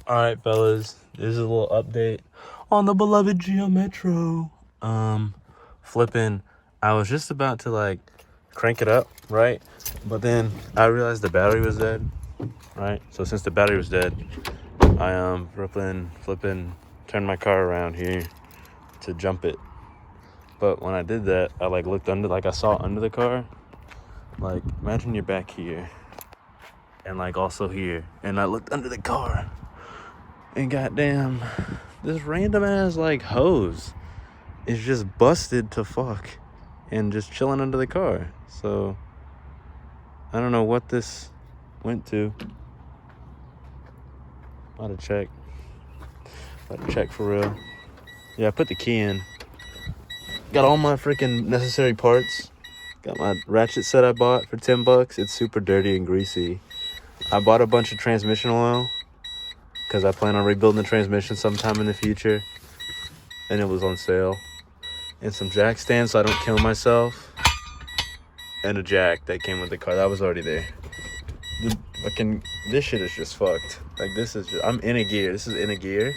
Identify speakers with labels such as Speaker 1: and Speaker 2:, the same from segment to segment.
Speaker 1: All right, fellas, this is a little update on the beloved Geo Metro. Flipping, I was just about to like crank it up, right? But then I realized the battery was dead, right? So since the battery was dead, I flipping, turned my car around here to jump it. But when I did that, I like looked under, like I saw under the car. Like imagine you're back here, and like also here, and I looked under the car. And goddamn, this random ass like hose is just busted to fuck and just chilling under the car. So I don't know what this went to. About to check for real. Yeah, I put the key in. Got all my freaking necessary parts. Got my ratchet set I bought for $10. It's super dirty and greasy. I bought a bunch of transmission oil because I plan on rebuilding the transmission sometime in the future, and it was on sale. And some jack stands so I don't kill myself, and a jack that came with the car that was already there. This shit is just fucked. Like this is just, I'm in a gear. This is in a gear.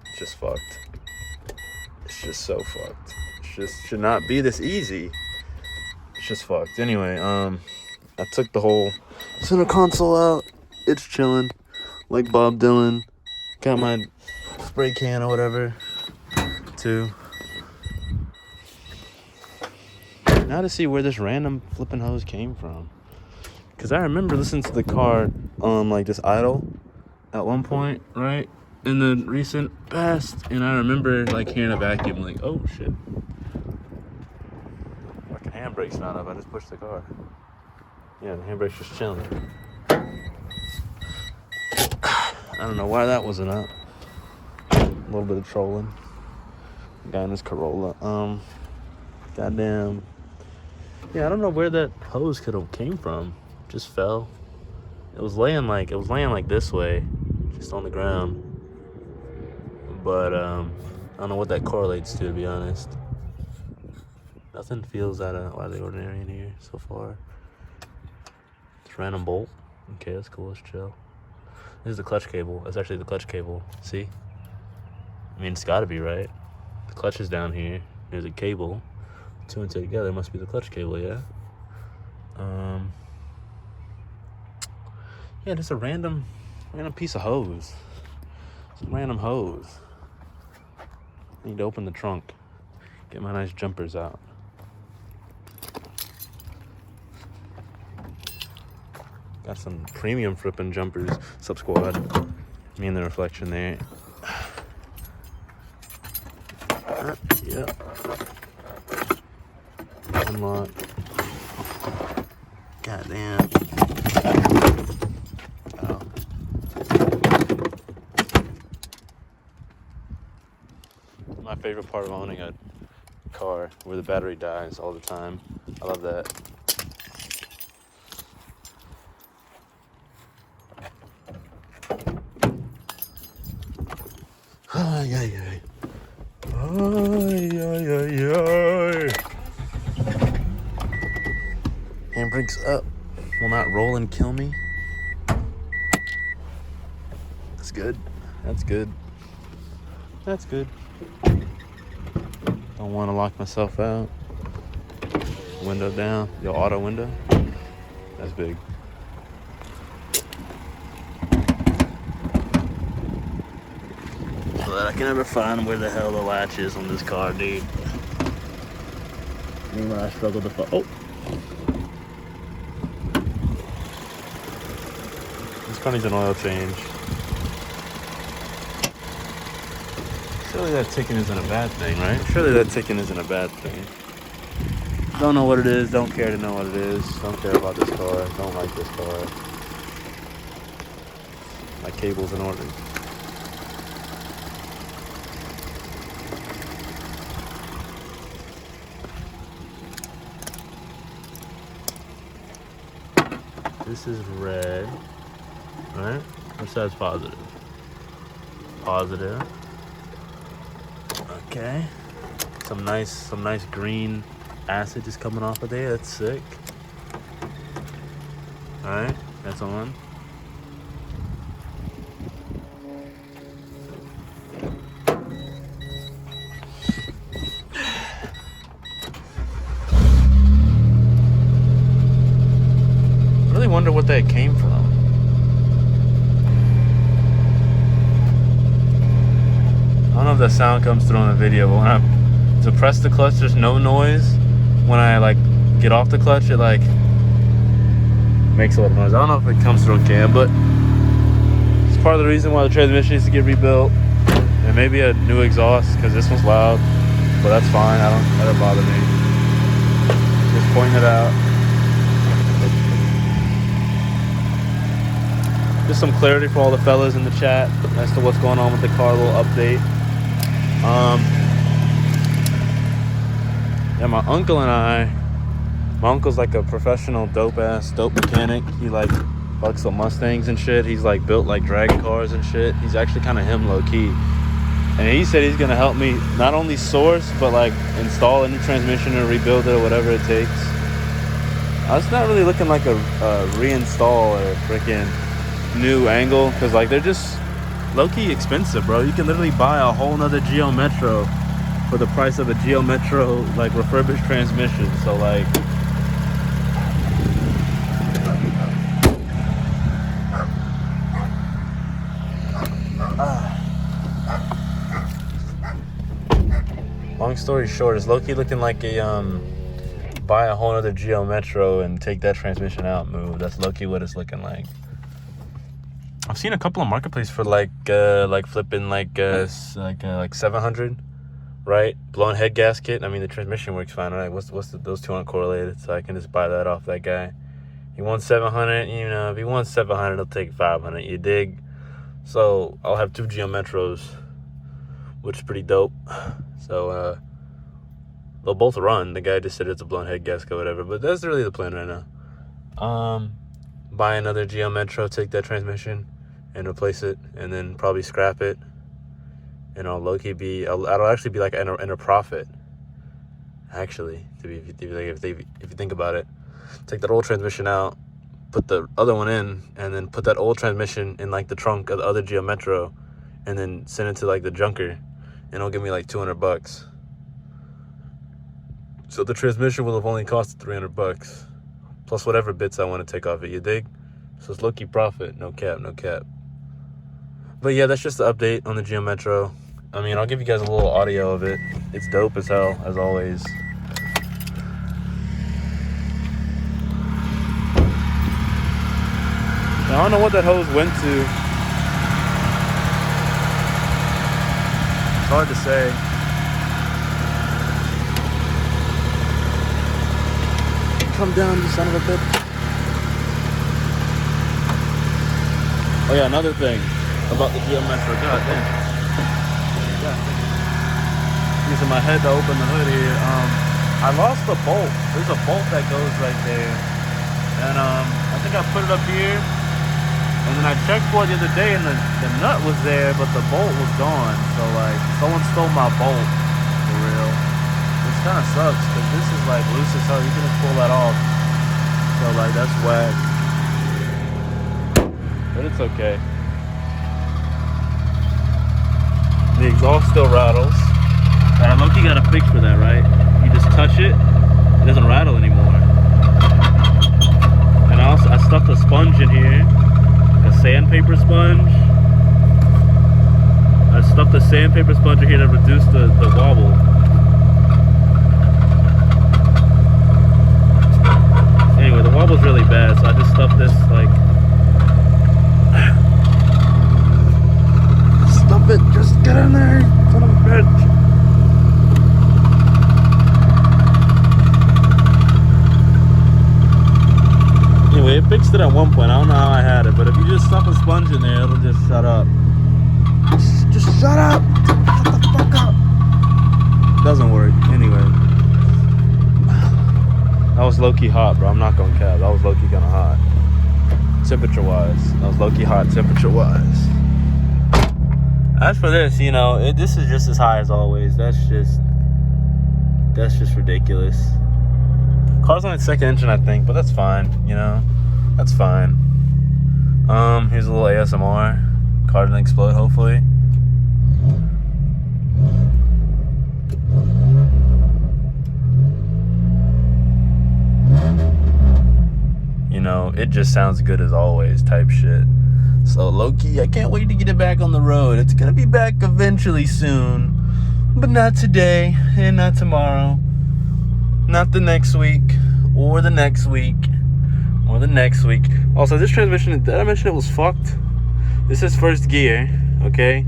Speaker 1: It's just fucked. It's just so fucked. It just should not be this easy. It's just fucked. Anyway, I took the whole center console out. It's chilling. Like Bob Dylan. Got my spray can or whatever, too. Now to see where this random flipping hose came from. Because I remember listening to the car like just idle at one point, right? In the recent past. And I remember like hearing a vacuum like, oh shit. Fucking handbrake's not up. I just pushed the car. Yeah, the handbrake's just chilling. I don't know why that wasn't up. A little bit of trolling. Guy in his Corolla. Goddamn. Yeah, I don't know where that hose could have came from. Just fell. It was laying like this way, just on the ground. But I don't know what that correlates to be honest. Nothing feels out of the ordinary in here so far. It's random bolt. Okay, that's cool. Let's chill. This is the clutch cable. That's actually the clutch cable. See? I mean, it's got to be, right? The clutch is down here. There's a cable. Two and two together must be the clutch cable, yeah? Yeah, just a random piece of hose. Some random hose. I need to open the trunk. Get my nice jumpers out. Got some premium flipping jumpers. Sup, squad? Me and the reflection there. Yep. Unlock. Goddamn. Oh. My favorite part of owning a car where the battery dies all the time. I love that. Ay, ay, ay. Ay, ay, ay, ay. Handbrake's up. Will not roll and kill me. That's good. That's good. That's good. Don't want to lock myself out. Window down. Your auto window. That's big. So that I can never find where the hell the latch is on this car, dude. Me when I struggle to find. Oh. This car needs an oil change. Surely that ticking isn't a bad thing, right? Surely that ticking isn't a bad thing. Don't know what it is. Don't care to know what it is. Don't care about this car. Don't like this car. My cable's in order. This is red. Alright? Which side's positive? Positive. Okay. Some nice green acid just coming off of there. That's sick. Alright, that's on. the sound comes through on the video, but when I to press the clutch, there's no noise. When I like get off the clutch, it like makes a lot of noise. I don't know if it comes through on cam, but it's part of the reason why the transmission needs to get rebuilt, and maybe a new exhaust, because this one's loud. But that's fine. I don't let it bother me. Just pointing it out. Just some clarity for all the fellas in the chat as to what's going on with the car. A little update. Yeah, my uncle and I. My uncle's like a professional dope mechanic. He like fucks with Mustangs and shit. He's like built like dragon cars and shit. He's actually kind of him low key. And he said he's gonna help me not only source but like install a new transmission or rebuild it or whatever it takes. It's not really looking like a reinstall or a freaking new angle, because like they're just low-key expensive, bro. You can literally buy a whole nother Geo Metro for the price of a Geo Metro like refurbished transmission. So like long story short, it's low-key looking like a buy a whole nother Geo Metro and take that transmission out move. That's low-key what it's looking like. I've seen a couple of marketplace for like flipping like 700, right? Blown head gasket. I mean, the transmission works fine, right? Those two aren't correlated, so I can just buy that off that guy. He wants 700, you know. If he wants 700, he'll take 500. You dig? So I'll have two Geo Metros, which is pretty dope. So they'll both run. The guy just said it's a blown head gasket or whatever, but that's really the plan right now. Buy another Geo Metro, take that transmission and replace it, and then probably scrap it. And I'll low-key be, I'll actually be like in a profit. Actually, if you think about it, take that old transmission out, put the other one in, and then put that old transmission in like the trunk of the other Geo Metro, and then send it to like the junker, and it'll give me like $200. So the transmission will have only cost $300, plus whatever bits I want to take off it. You dig? So it's low-key profit. No cap, no cap. But yeah, that's just the update on the Geo Metro. I mean, I'll give you guys a little audio of it. It's dope as hell, as always. Now, I don't know what that hose went to. It's hard to say. Come down, you son of a bitch. Oh yeah, another thing about the Geo Metro. God damn. Using my head to open the hood here. I lost the bolt. There's a bolt that goes right there, and I think I put it up here, and then I checked for it the other day, and the nut was there, but the bolt was gone. So like, someone stole my bolt for real. Which kind of sucks, because this is like loose as hell. You can just pull that off. So like, that's whack. But it's okay. The exhaust still rattles. But I low-key got a fix for that, right? You just touch it, it doesn't rattle anymore. And I stuffed a sponge in here, a sandpaper sponge. I stuffed a sandpaper sponge in here to reduce the wobble. Anyway, the wobble's really bad, so I just stuffed this like. Stop it! Just get in there, son of a bitch! Anyway, it fixed it at one point. I don't know how I had it, but if you just stuff a sponge in there, it'll just shut up. Just shut up! Shut the fuck up! Doesn't work. Anyway. That was low-key hot, bro. I'm not gonna cap. That was low-key kinda hot. Temperature-wise. That was low-key hot temperature-wise. As for this, you know, this is just as high as always. That's just ridiculous. Car's on its second engine, I think, but that's fine, you know. That's fine. Here's a little ASMR. Car didn't explode, hopefully. You know, it just sounds good as always type shit. So low-key, I can't wait to get it back on the road. It's gonna be back eventually soon, but not today and not tomorrow, not the next week or the next week or the next week. Also, this transmission, did I mention it was fucked? This is first gear, okay?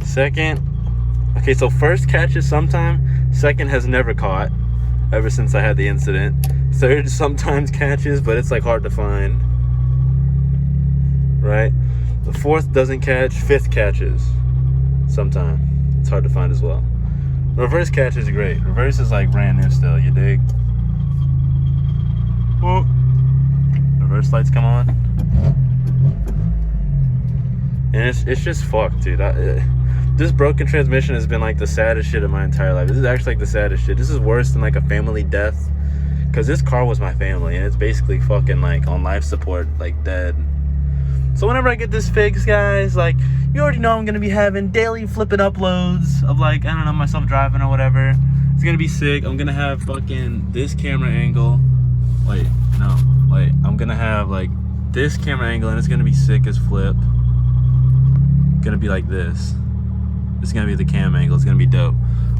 Speaker 1: Second, okay, so first catches sometime, second has never caught ever since I had the incident. Third sometimes catches, but it's like hard to find, right? The fourth doesn't catch, fifth catches sometime. It's hard to find as well. Reverse catch is great. Reverse is like brand new still, you dig? Whoa. Reverse lights come on. And it's just fucked, dude. This broken transmission has been like the saddest shit of my entire life. This is actually like the saddest shit. This is worse than like a family death. Because this car was my family, and it's basically fucking like on life support, like dead. So whenever I get this fixed, guys, like, you already know I'm going to be having daily flipping uploads of like, I don't know, myself driving or whatever. It's going to be sick. I'm going to have fucking this camera angle. Wait, no, wait. I'm going to have like this camera angle, and it's going to be sick as flip. Going to be like this. It's going to be the cam angle. It's going to be dope.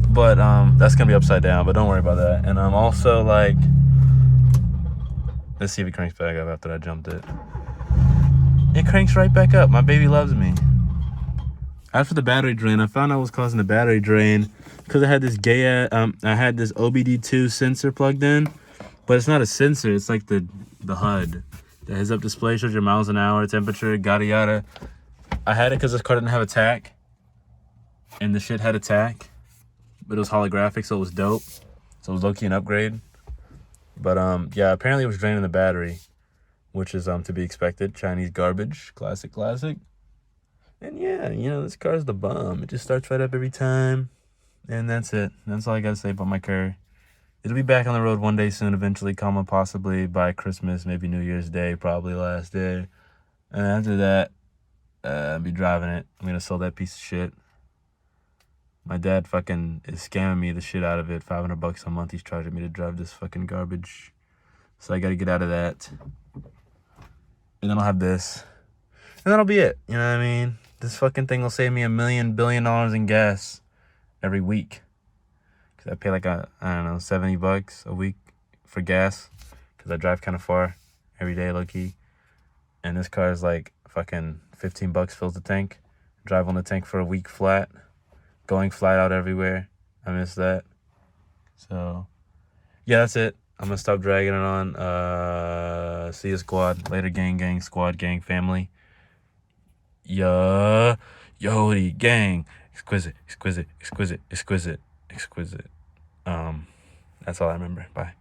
Speaker 1: But that's going to be upside down, but don't worry about that. And I'm also like, let's see if it cranks back up after I jumped it. It cranks right back up. My baby loves me. After the battery drain, I found out what was causing the battery drain because I had this I had this OBD2 sensor plugged in, but it's not a sensor. It's like the HUD. The heads-up display shows your miles an hour, temperature, yada yada. I had it because this car didn't have a tack, and the shit had a tack, but it was holographic, so it was dope. So it was low-key an upgrade. But yeah, apparently it was draining the battery, which is to be expected. Chinese garbage, classic. And yeah, you know, this car's the bomb. It just starts right up every time, and that's it. That's all I gotta say about my car. It'll be back on the road one day soon, eventually, possibly by Christmas, maybe New Year's Day, probably last day. And after that, I'll be driving it. I'm gonna sell that piece of shit. My dad fucking is scamming me the shit out of it. $500 a month he's charging me to drive this fucking garbage. So I gotta get out of that. And then I'll have this. And that'll be it. You know what I mean? This fucking thing will save me $1 billion in gas every week. Because I pay like I don't know, $70 a week for gas. Because I drive kind of far every day, low-key. And this car is like fucking $15 fills the tank. Drive on the tank for a week flat. Going flat out everywhere. I miss that. So, yeah, that's it. I'm going to stop dragging it on. See you, squad. Later, gang, squad, gang, family. Yeah. Yodi, gang. Exquisite. That's all I remember. Bye.